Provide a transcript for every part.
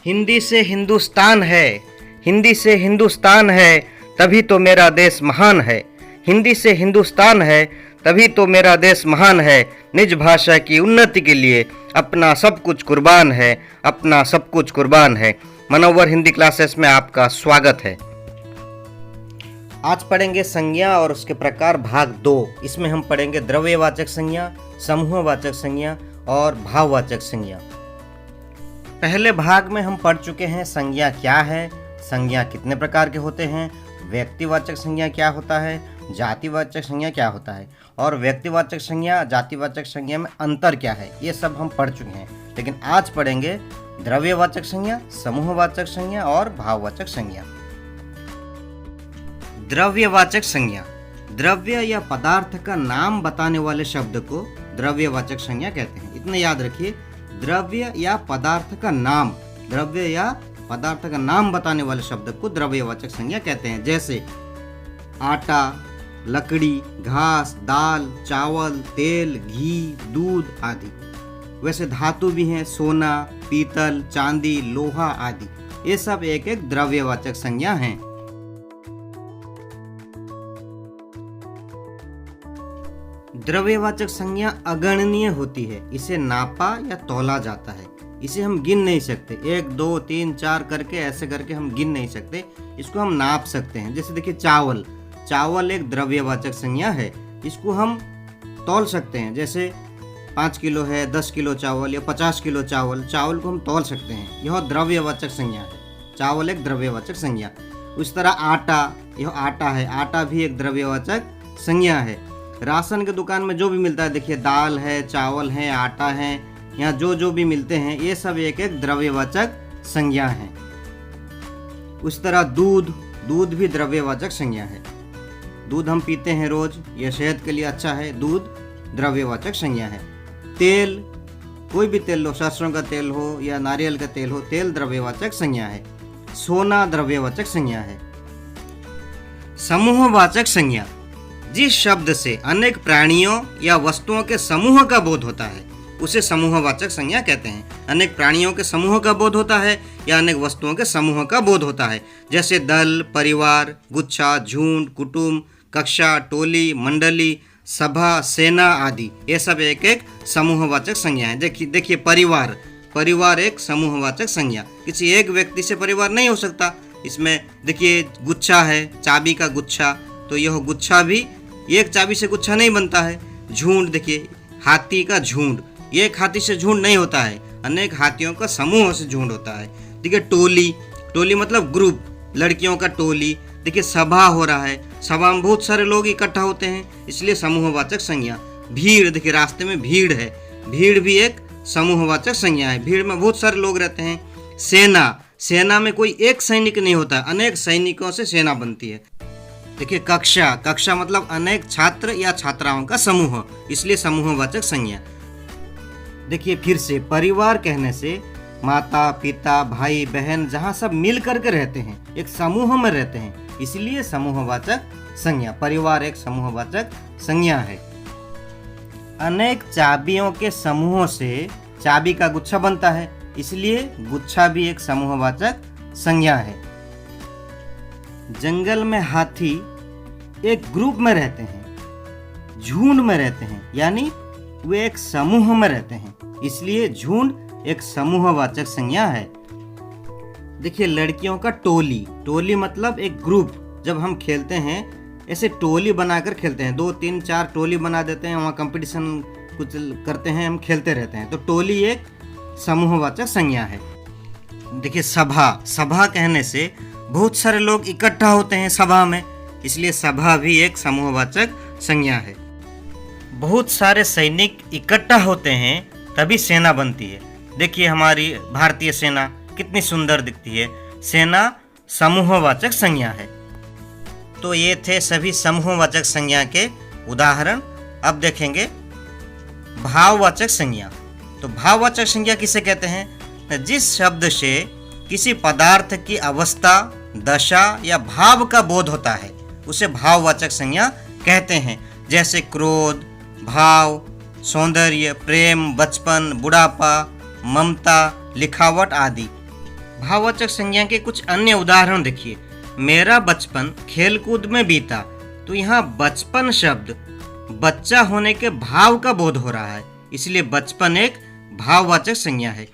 हिंदी से हिंदुस्तान है, हिंदी से हिंदुस्तान है, तभी तो मेरा देश महान है। हिंदी से हिंदुस्तान है, तभी तो मेरा देश महान है। निज भाषा की उन्नति के लिए अपना सब कुछ कुर्बान है, अपना सब कुछ कुर्बान है। मनोवर हिंदी क्लासेस में आपका स्वागत है। आज पढ़ेंगे संज्ञा और उसके प्रकार भाग 2। इसमें हम पढ़ेंगे द्रव्यवाचक संज्ञा, समूहवाचक संज्ञा और भाववाचक संज्ञा। पहले भाग में हम पढ़ चुके हैं संज्ञा क्या है, संज्ञा कितने प्रकार के होते हैं, व्यक्तिवाचक संज्ञा क्या होता है, जातिवाचक संज्ञा क्या होता है और व्यक्तिवाचक संज्ञा जातिवाचक संज्ञा में अंतर क्या है, ये सब हम पढ़ चुके हैं। लेकिन आज पढ़ेंगे द्रव्यवाचक संज्ञा, समूहवाचक संज्ञा और भाववाचक संज्ञा। द्रव्यवाचक संज्ञा, द्रव्य या पदार्थ का नाम बताने वाले शब्द को द्रव्यवाचक संज्ञा कहते हैं। इतना याद रखिए, द्रव्य या पदार्थ का नाम, द्रव्य या पदार्थ का नाम बताने वाले शब्द को द्रव्यवाचक संज्ञा कहते हैं। जैसे आटा, लकड़ी, घास, दाल, चावल, तेल, घी, दूध आदि। वैसे धातु भी हैं, सोना, पीतल, चांदी, लोहा आदि। ये सब एक एक द्रव्यवाचक संज्ञा हैं। द्रव्यवाचक संज्ञा अगणनीय होती है, इसे नापा या तौला जाता है। इसे हम गिन नहीं सकते, 1 2 3 4 करके ऐसे करके हम गिन नहीं सकते। इसको हम नाप सकते हैं। जैसे देखिए चावल, चावल एक द्रव्यवाचक संज्ञा है, इसको हम तौल सकते हैं। जैसे 5 किलो है, 10 किलो चावल या 50 किलो चावल, चावल को हम तौल सकते हैं। यह द्रव्यवाचक संज्ञा है, चावल एक द्रव्यवाचक संज्ञा। उस तरह आटा, यह आटा है, आटा भी एक द्रव्यवाचक संज्ञा है। राशन के दुकान में जो भी मिलता है, देखिए दाल है, चावल है, आटा है, यहाँ जो भी मिलते हैं ये सब एक एक द्रव्यवाचक संज्ञा है। उस तरह दूध, दूध भी द्रव्यवाचक संज्ञा है। दूध हम पीते हैं रोज, यह सेहत के लिए अच्छा है, दूध द्रव्यवाचक संज्ञा है। तेल, कोई भी तेल लो, सरसों का तेल हो या नारियल का तेल हो, तेल द्रव्यवाचक संज्ञा है। सोना द्रव्यवाचक संज्ञा है। समूहवाचक संज्ञा, जिस शब्द से अनेक प्राणियों या वस्तुओं के समूह का बोध होता है उसे समूहवाचक संज्ञा कहते हैं। अनेक प्राणियों के समूह का बोध होता है या अनेक वस्तुओं के समूह का बोध होता है। जैसे दल, परिवार, गुच्छा, झुंड, कुटुंब, कक्षा, टोली, मंडली, सभा, सेना आदि। ये सब एक एक समूहवाचक संज्ञा है। देखिए परिवार, परिवार एक समूहवाचक संज्ञा। किसी एक व्यक्ति से परिवार नहीं हो सकता। इसमें देखिए गुच्छा है, चाबी का गुच्छा, तो यह गुच्छा भी एक चाबी से गुच्छा नहीं बनता है। झुंड, देखिए हाथी का झुंड, एक हाथी से झुंड नहीं होता है, अनेक हाथियों का समूह से झुंड होता है। देखिए टोली, टोली मतलब ग्रुप, लड़कियों का टोली। देखिए सभा हो रहा है, सभा में बहुत सारे लोग इकट्ठा होते हैं, इसलिए समूहवाचक संज्ञा। भीड़, देखिए रास्ते में भीड़ है, भीड़ भी एक समूहवाचक संज्ञा है, भीड़ में बहुत सारे लोग रहते हैं। सेना, सेना में कोई एक सैनिक नहीं होता, अनेक सैनिकों से सेना बनती है। देखिए कक्षा, कक्षा मतलब अनेक छात्र या छात्राओं का समूह, इसलिए समूहवाचक संज्ञा। देखिए फिर से परिवार कहने से माता, पिता, भाई, बहन, जहाँ सब मिल करके रहते हैं, एक समूह में रहते हैं, इसलिए समूहवाचक संज्ञा। परिवार एक समूहवाचक संज्ञा है। अनेक चाबियों के समूह से चाबी का गुच्छा बनता है, इसलिए गुच्छा भी एक समूहवाचक संज्ञा है। जंगल में हाथी एक ग्रुप में रहते हैं, झुंड में रहते हैं, यानी वे एक समूह में रहते हैं, इसलिए झुंड एक समूहवाचक संज्ञा है। देखिए लड़कियों का टोली, टोली मतलब एक ग्रुप। जब हम खेलते हैं ऐसे टोली बनाकर खेलते हैं, 2 3 4 टोली बना देते हैं, वहाँ कंपटीशन कुछ करते हैं, हम खेलते रहते हैं, तो टोली एक समूहवाचक संज्ञा है। देखिए सभा, सभा कहने से बहुत सारे लोग इकट्ठा होते हैं सभा में, इसलिए सभा भी एक समूहवाचक संज्ञा है। बहुत सारे सैनिक इकट्ठा होते हैं तभी सेना बनती है। देखिए हमारी भारतीय सेना कितनी सुंदर दिखती है, सेना समूहवाचक संज्ञा है। तो ये थे सभी समूहवाचक संज्ञा के उदाहरण। अब देखेंगे भाववाचक संज्ञा। तो भाववाचक संज्ञा किसे कहते हैं? जिस शब्द से किसी पदार्थ की अवस्था, दशा या भाव का बोध होता है उसे भाववाचक संज्ञा कहते हैं। जैसे क्रोध, भाव, सौंदर्य, प्रेम, बचपन, बुढ़ापा, ममता, लिखावट आदि। भाववाचक संज्ञा के कुछ अन्य उदाहरण देखिए। मेरा बचपन खेलकूद में बीता। तो यहाँ बचपन शब्द बच्चा होने के भाव का बोध हो रहा है, इसलिए बचपन एक भाववाचक संज्ञा है।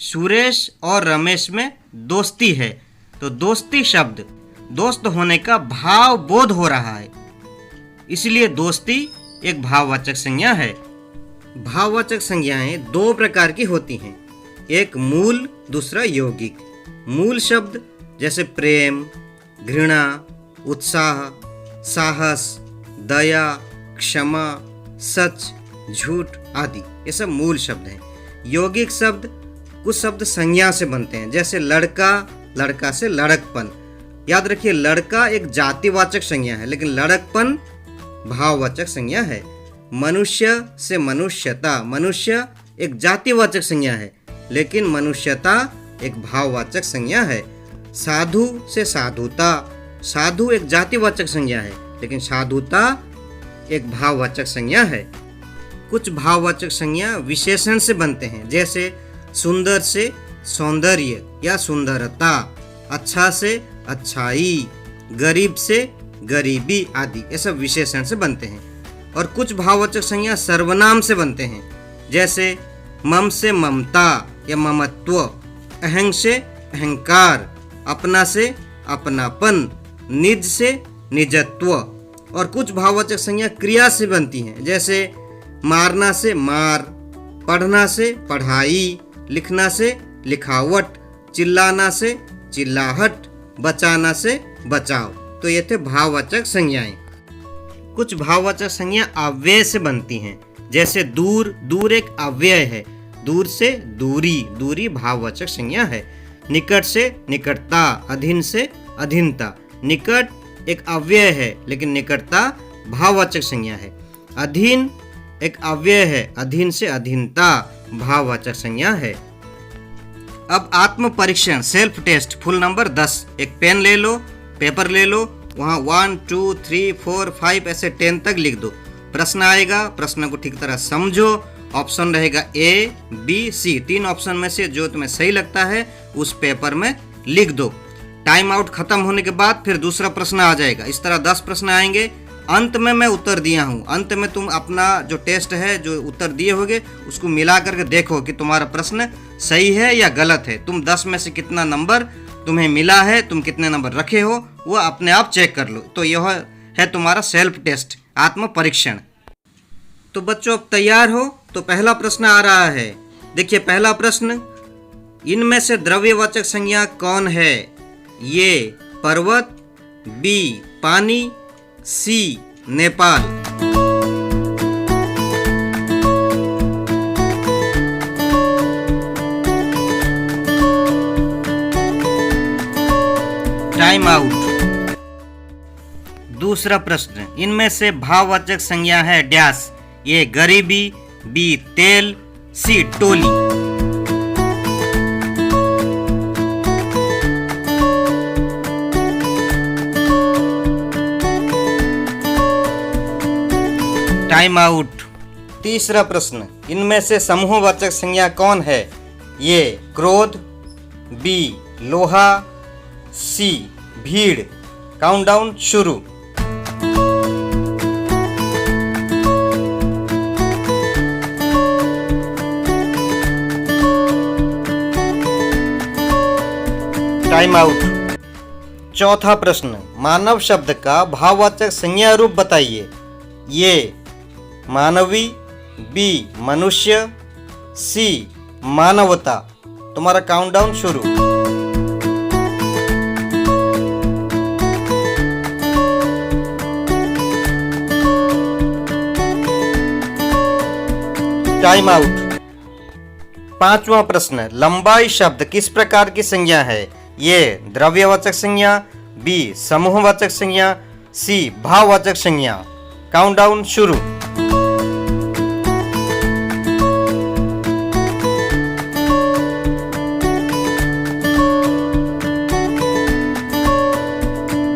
सुरेश और रमेश में दोस्ती है, तो दोस्ती शब्द दोस्त होने का भाव बोध हो रहा है, इसलिए दोस्ती एक भाववाचक संज्ञा है। भाववाचक संज्ञाएं दो प्रकार की होती हैं, एक मूल, दूसरा यौगिक। मूल शब्द जैसे प्रेम, घृणा, उत्साह, साहस, दया, क्षमा, सच, झूठ आदि, ये सब मूल शब्द हैं। यौगिक शब्द कुछ शब्द संज्ञा से बनते हैं, जैसे लड़का, लड़का से लड़कपन। याद रखिए, लड़का एक जातिवाचक संज्ञा है, लेकिन लड़कपन भाववाचक संज्ञा है। मनुष्य से मनुष्यता, मनुष्य एक जातिवाचक संज्ञा है, लेकिन मनुष्यता एक भाववाचक संज्ञा है। साधु से साधुता, साधु एक जातिवाचक संज्ञा है, लेकिन साधुता एक भाववाचक संज्ञा है। कुछ भाववाचक संज्ञा विशेषण से बनते हैं, जैसे सुंदर से सौंदर्य या सुंदरता, अच्छा से अच्छाई, गरीब से गरीबी आदि, ये सब विशेषण से बनते हैं। और कुछ भाववाचक संज्ञा सर्वनाम से बनते हैं, जैसे मम से ममता या ममत्व, अहंग से अहंकार, अपना से अपनापन, निज से निजत्व। और कुछ भाववाचक संज्ञा क्रिया से बनती हैं, जैसे मारना से मार, पढ़ना से पढ़ाई, लिखना से लिखावट, चिल्लाना से चिल्लाहट, बचाना से बचाव। तो ये थे भाववाचक संज्ञाएं। कुछ भाववाचक संज्ञा अव्यय से बनती हैं, जैसे दूर, दूर एक अव्यय है, दूर से दूरी, दूरी भाववाचक संज्ञा है। निकट से निकटता, अधीन से अधीनता, निकट एक अव्यय है, लेकिन निकटता भाववाचक संज्ञा है। अधीन एक अव्यय है, अधीन से अधीनता भाववाचक संज्ञा है। अब आत्म परीक्षण, सेल्फ टेस्ट, फुल नंबर 10। एक पेन ले लो, पेपर ले लो, वहाँ 1 2 3 4 5 ऐसे 10 तक लिख दो। प्रश्न आएगा, प्रश्न को ठीक तरह समझो। ऑप्शन रहेगा ए, बी, सी, 3 ऑप्शन में से जो तुम्हें सही लगता है उस पेपर में लिख दो। टाइम आउट खत्म होने के बाद फिर दूसरा प्रश्न आ जाएगा। इस तरह 10 प्रश्न आएंगे। अंत में मैं उत्तर दिया हूँ, अंत में तुम अपना जो टेस्ट है, जो उत्तर दिए होगे, उसको मिला करके देखो कि तुम्हारा प्रश्न सही है या गलत है। तुम 10 में से कितना नंबर तुम्हें मिला है, तुम कितने नंबर रखे हो, वो अपने आप चेक कर लो। तो यह है तुम्हारा सेल्फ टेस्ट, आत्म परीक्षण। तो बच्चों अब तैयार हो? तो पहला प्रश्न आ रहा है। देखिए पहला प्रश्न, इनमें से द्रव्यवाचक संज्ञा कौन है? ये पर्वत, बी पानी, सी नेपाल। Time out. दूसरा प्रश्न, इनमें से भाववाचक संज्ञा है डैश। ये गरीबी, बी तेल, सी टोली। Time out. तीसरा प्रश्न, इनमें से समूहवाचक संज्ञा कौन है? ये क्रोध, बी लोहा, सी भीड़। काउंटडाउन शुरू। Time out. चौथा प्रश्न, मानव शब्द का भाववाचक संज्ञा रूप बताइए। ये मानवी, बी मनुष्य, सी मानवता। तुम्हारा काउंटडाउन शुरू। Time out. पांचवा प्रश्न, लंबाई शब्द किस प्रकार की संज्ञा है? ये द्रव्यवाचक संज्ञा, बी समूहवाचक संज्ञा, सी भाववाचक संज्ञा। काउंटडाउन शुरू।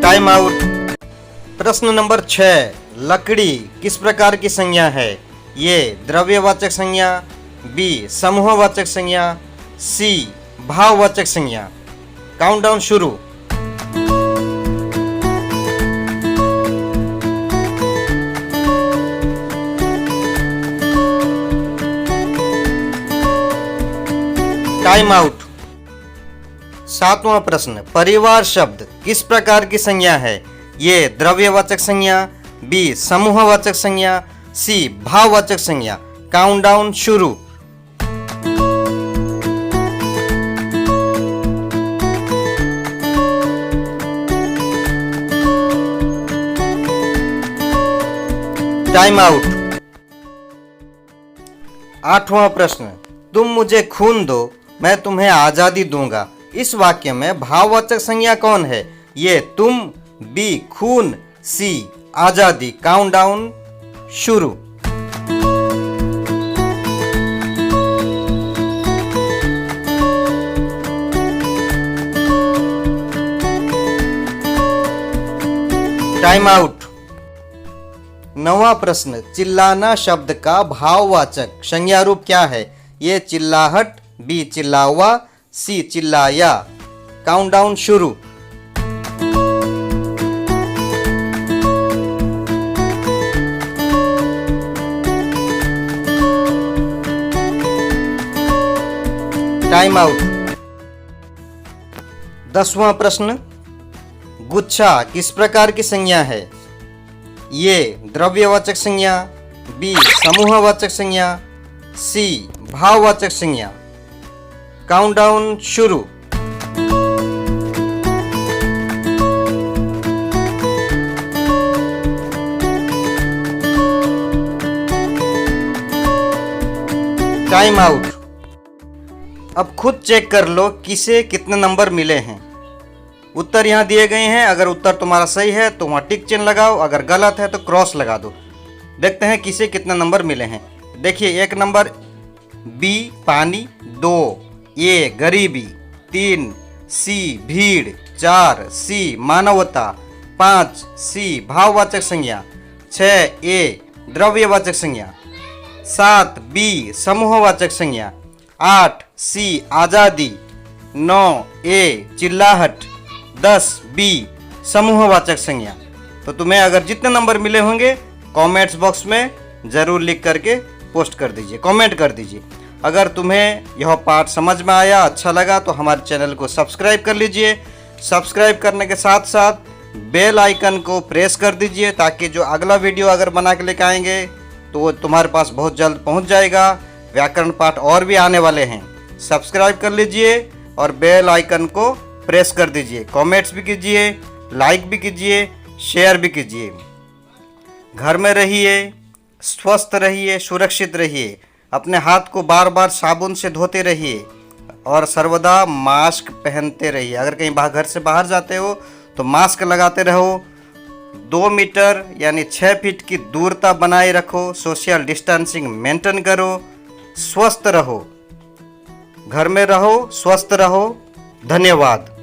Time out. प्रश्न नंबर 6, लकड़ी किस प्रकार की संज्ञा है? ये द्रव्यवाचक संज्ञा, बी समूहवाचक संज्ञा, सी भाववाचक संज्ञा। काउंटडाउन शुरू। Time out. 7वां प्रश्न, परिवार शब्द किस प्रकार की संज्ञा है? ये द्रव्यवाचक संज्ञा, बी समूहवाचक संज्ञा, सी भाववाचक संज्ञा। काउंटडाउन शुरू। Time out. 8वां प्रश्न, तुम मुझे खून दो मैं तुम्हें आजादी दूंगा। इस वाक्य में भाववाचक संज्ञा कौन है? ये तुम, बी खून, सी आजादी। काउंटडाउन शुरू। Time out. 9वां प्रश्न, चिल्लाना शब्द का भाववाचक संज्ञा रूप क्या है? ये चिल्लाहट, बी चिल्लावा, सी चिल्लाया। काउंटडाउन शुरू। Time out. 10वां प्रश्न, गुच्छा किस प्रकार की संज्ञा है? ये द्रव्यवाचक संज्ञा, बी समूहवाचक संज्ञा, सी भाववाचक संज्ञा। काउंटडाउन शुरू। Time out. अब खुद चेक कर लो किसे कितने नंबर मिले हैं। उत्तर यहाँ दिए गए हैं। अगर उत्तर तुम्हारा सही है तो वहाँ टिक चिन्ह लगाओ, अगर गलत है तो क्रॉस लगा दो। देखते हैं किसे कितने नंबर मिले हैं। देखिए, 1 नंबर बी पानी, 2 ए गरीबी, 3 सी भीड़, 4 सी मानवता, 5 सी भाववाचक संज्ञा, 6 ए द्रव्यवाचक संज्ञा, 7 बी समूहवाचक संज्ञा, 8 सी आजादी, 9 ए चिल्लाहट, 10 बी समूहवाचक संज्ञा। तो तुम्हें अगर जितने नंबर मिले होंगे कमेंट्स बॉक्स में ज़रूर लिख करके पोस्ट कर दीजिए, कमेंट कर दीजिए। अगर तुम्हें यह पाठ समझ में आया, अच्छा लगा तो हमारे चैनल को सब्सक्राइब कर लीजिए। सब्सक्राइब करने के साथ साथ बेल आइकन को प्रेस कर दीजिए ताकि जो अगला वीडियो अगर बना के लेकर आएंगे तो वो तुम्हारे पास बहुत जल्द पहुंच जाएगा। व्याकरण पाठ और भी आने वाले हैं। सब्सक्राइब कर लीजिए और बेल आइकन को प्रेस कर दीजिए। कमेंट्स भी कीजिए, लाइक भी कीजिए, शेयर भी कीजिए। घर में रहिए, स्वस्थ रहिए, सुरक्षित रहिए। अपने हाथ को बार बार साबुन से धोते रहिए और सर्वदा मास्क पहनते रहिए। अगर कहीं घर से बाहर जाते हो तो मास्क लगाते रहो। 2 मीटर यानी 6 फीट की दूरता बनाए रखो। सोशल डिस्टेंसिंग मेंटेन करो। स्वस्थ रहो, घर में रहो, स्वस्थ रहो। धन्यवाद।